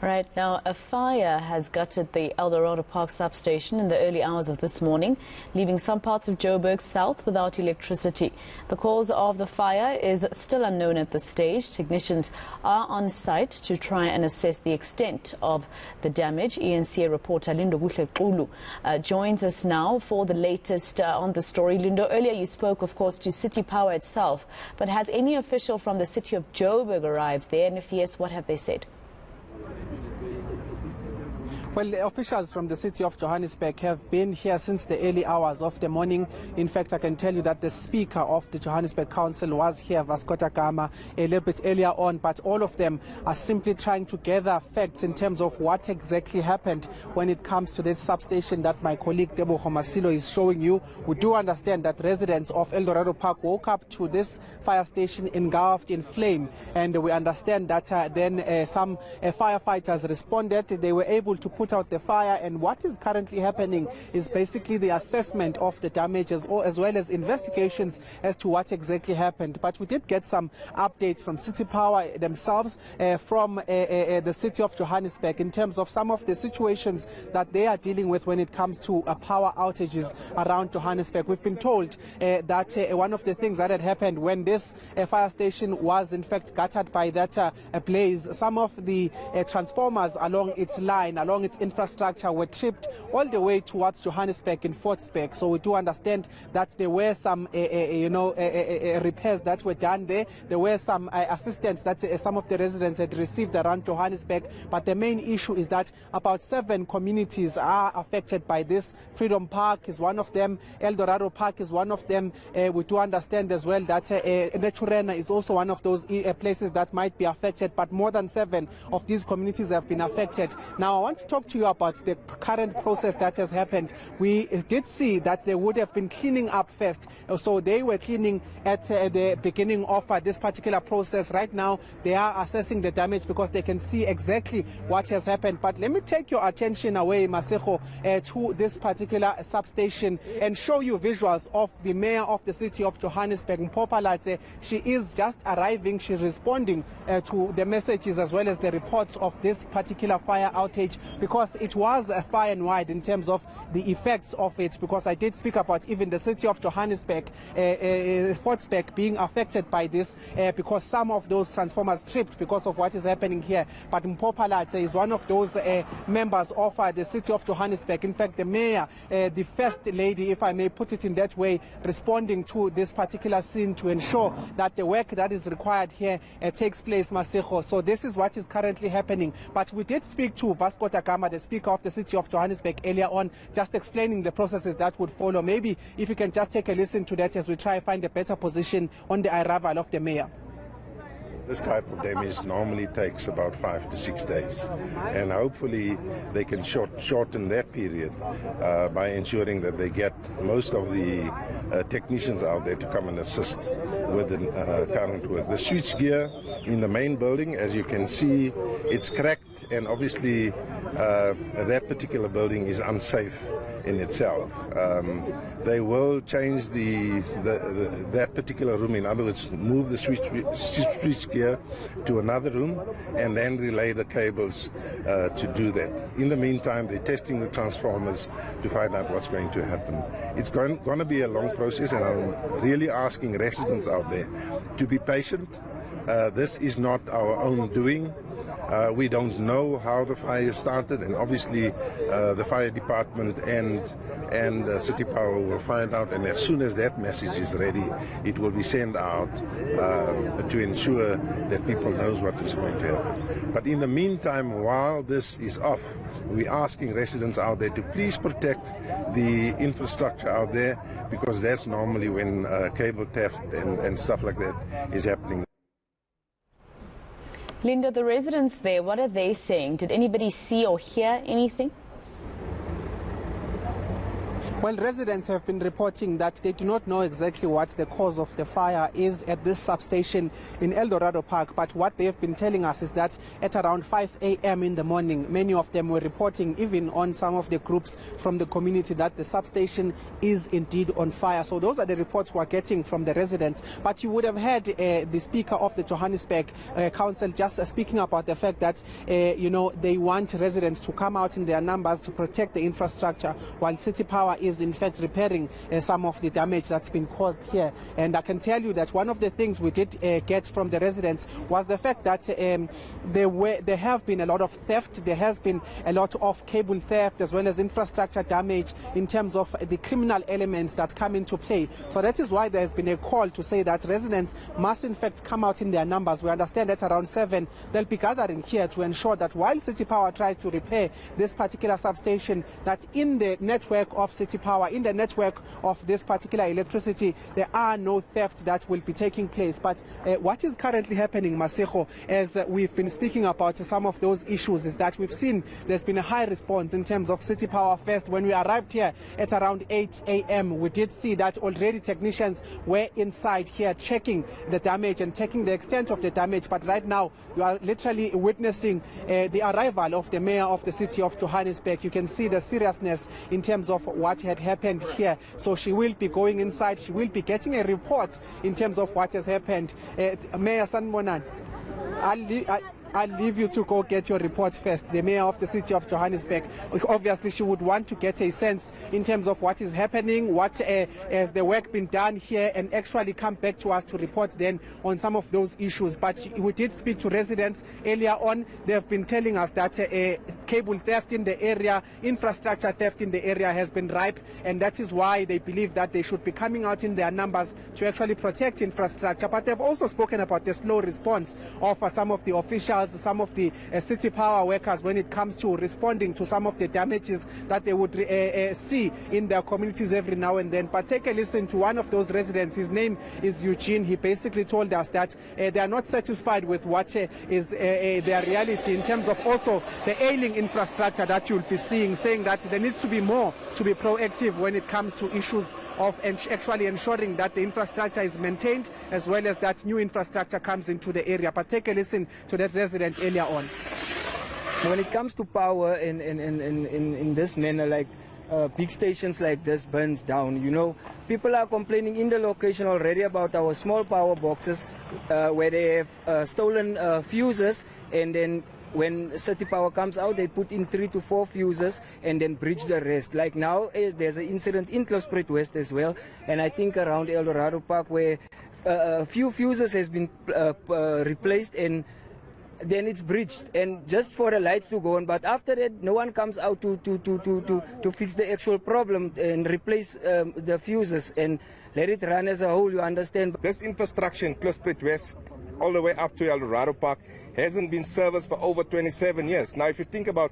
Right now, a fire has gutted the Eldorado Park substation in the early hours of this morning, leaving some parts of Joburg south without electricity. The cause of the fire is still unknown at this stage. Technicians are on site to try and assess the extent of the damage. eNCA reporter Lindokuhle Xulu joins us now for the latest on the story. Lindo, earlier you spoke, of course, to City Power itself, but has any official from the city of Joburg arrived there? And if yes, what have they said? Well, the officials from the city of Johannesburg have been here since the early hours of the morning. In fact, I can tell you that the speaker of the Johannesburg Council was here, Vasco da Gama, a little bit earlier on, but all of them are simply trying to gather facts in terms of what exactly happened when it comes to this substation that my colleague Debo Masilo is showing you. We do understand that residents of Eldorado Park woke up to this fire station engulfed in flame, and we understand that then some firefighters responded. They were able to put out the fire, and what is currently happening is basically the assessment of the damages as well as investigations as to what exactly happened. But we did get some updates from City Power themselves, from the city of Johannesburg, in terms of some of the situations that they are dealing with when it comes to power outages around Johannesburg. We've been told that one of the things that had happened when this fire station was in fact gutted by that blaze, some of the transformers along its line, along its infrastructure, were tripped all the way towards Johannesburg and Fortsburg. So we do understand that there were some repairs that were done there. There were some assistance that some of the residents had received around Johannesburg, but the main issue is that about 7 communities are affected by this. Freedom Park is one of them, Eldorado Park is one of them. We do understand as well that Naturena is also one of those places that might be affected, but more than 7 of these communities have been affected. Now I want to talk to you about the current process that has happened. We did see that they would have been cleaning up first, so they were cleaning at the beginning of this particular process. Right now they are assessing the damage because they can see exactly what has happened. But let me take your attention away, Maseko, to this particular substation and show you visuals of the mayor of the city of Johannesburg, Mpopalatse. She is just arriving. She's responding to the messages as well as the reports of this particular fire outage, because it was far and wide in terms of the effects of it, because I did speak about even the city of Johannesburg, Fortsburg being affected by this, because some of those transformers tripped because of what is happening here. But Mpopalatse is one of those members of the city of Johannesburg. In fact, the mayor, the first lady, if I may put it in that way, responding to this particular scene to ensure that the work that is required here takes place, Maseko. So this is what is currently happening. But we did speak to Vasco da Gama, the speaker of the city of Johannesburg, earlier on, just explaining the processes that would follow. Maybe if you can just take a listen to that as we try to find a better position on the arrival of the mayor. This type of damage normally takes about 5 to 6 days, and hopefully they can shorten that period by ensuring that they get most of the technicians out there to come and assist with the current work. The switchgear in the main building, as you can see, it's cracked, and obviously that particular building is unsafe in itself. They will change that particular room, in other words, move the switchgear to another room and then relay the cables to do that. In the meantime, they're testing the transformers to find out what's going to happen. It's going to be a long process, and I'm really asking residents out there to be patient. This is not our own doing. We don't know how the fire started, and obviously the fire department and City Power will find out, and as soon as that message is ready, it will be sent out to ensure that people knows what is going to happen. But in the meantime, while this is off, we're asking residents out there to please protect the infrastructure out there, because that's normally when cable theft and stuff like that is happening. Linda, the residents there, what are they saying? Did anybody see or hear anything? Well, residents have been reporting that they do not know exactly what the cause of the fire is at this substation in Eldorado Park, but what they have been telling us is that at around 5 a.m. in the morning, many of them were reporting, even on some of the groups from the community, that the substation is indeed on fire. So those are the reports we're getting from the residents. But you would have heard the Speaker of the Johannesburg Council just speaking about the fact that, they want residents to come out in their numbers to protect the infrastructure, while City Power is in fact repairing some of the damage that's been caused here. And I can tell you that one of the things we did get from the residents was the fact that there have been a lot of theft. There has been a lot of cable theft as well as infrastructure damage in terms of the criminal elements that come into play. So that is why there has been a call to say that residents must in fact come out in their numbers. We understand that around 7 they'll be gathering here to ensure that while City Power tries to repair this particular substation, that in the network of City Power, in the network of this particular electricity, there are no theft that will be taking place. But what is currently happening, Masego, as we've been speaking about some of those issues, is that we've seen there's been a high response in terms of City Power first. When we arrived here at around 8 a.m., we did see that already technicians were inside here checking the damage and checking the extent of the damage. But right now, you are literally witnessing the arrival of the mayor of the city of Johannesburg. You can see the seriousness in terms of what had happened here. So she will be going inside. She will be getting a report in terms of what has happened. Mayor Sanmonan, I'll leave you to go get your report first. The mayor of the city of Johannesburg, obviously she would want to get a sense in terms of what is happening, what has the work been done here, and actually come back to us to report then on some of those issues. But we did speak to residents earlier on. They have been telling us that cable theft in the area, infrastructure theft in the area has been ripe, and that is why they believe that they should be coming out in their numbers to actually protect infrastructure. But they've also spoken about the slow response of some of the officials, some of the City Power workers when it comes to responding to some of the damages that they would see in their communities every now and then. But take a listen to one of those residents. His name is Eugene. He basically told us that they are not satisfied with what is their reality in terms of also the ailing infrastructure that you'll be seeing, saying that there needs to be more to be proactive when it comes to issues of actually ensuring that the infrastructure is maintained as well as that new infrastructure comes into the area. But take a listen to that resident earlier on. When it comes to power in this manner, like big stations like this burns down, people are complaining in the location already about our small power boxes where they have stolen fuses, and then when City Power comes out, they put in 3 to 4 fuses and then bridge the rest. Like now, there's an incident in Klipspruit West as well, and I think around Eldorado Park where a few fuses has been replaced, and then it's bridged, and just for the lights to go on. But after that, no one comes out to fix the actual problem and replace the fuses and let it run as a whole, you understand. This infrastructure in Klipspruit West all the way up to Eldorado Park hasn't been serviced for over 27 years. Now, if you think about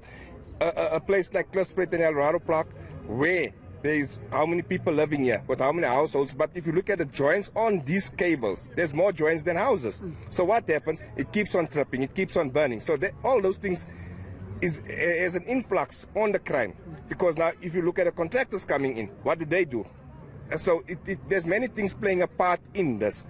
a place like Klipspruit and Eldorado Park, where there's how many people living here, with how many households, but if you look at the joints on these cables, there's more joints than houses. So what happens? It keeps on tripping, it keeps on burning. So all those things is an influx on the crime. Because now, if you look at the contractors coming in, what do? So there's many things playing a part in this.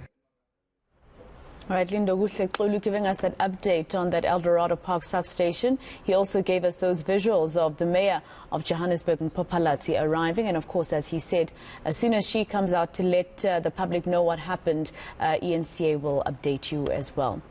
All right, Lindokuhle Xulu giving us that update on that Eldorado Park substation. He also gave us those visuals of the mayor of Johannesburg, Mpopalati, arriving. And of course, as he said, as soon as she comes out to let the public know what happened, eNCA will update you as well.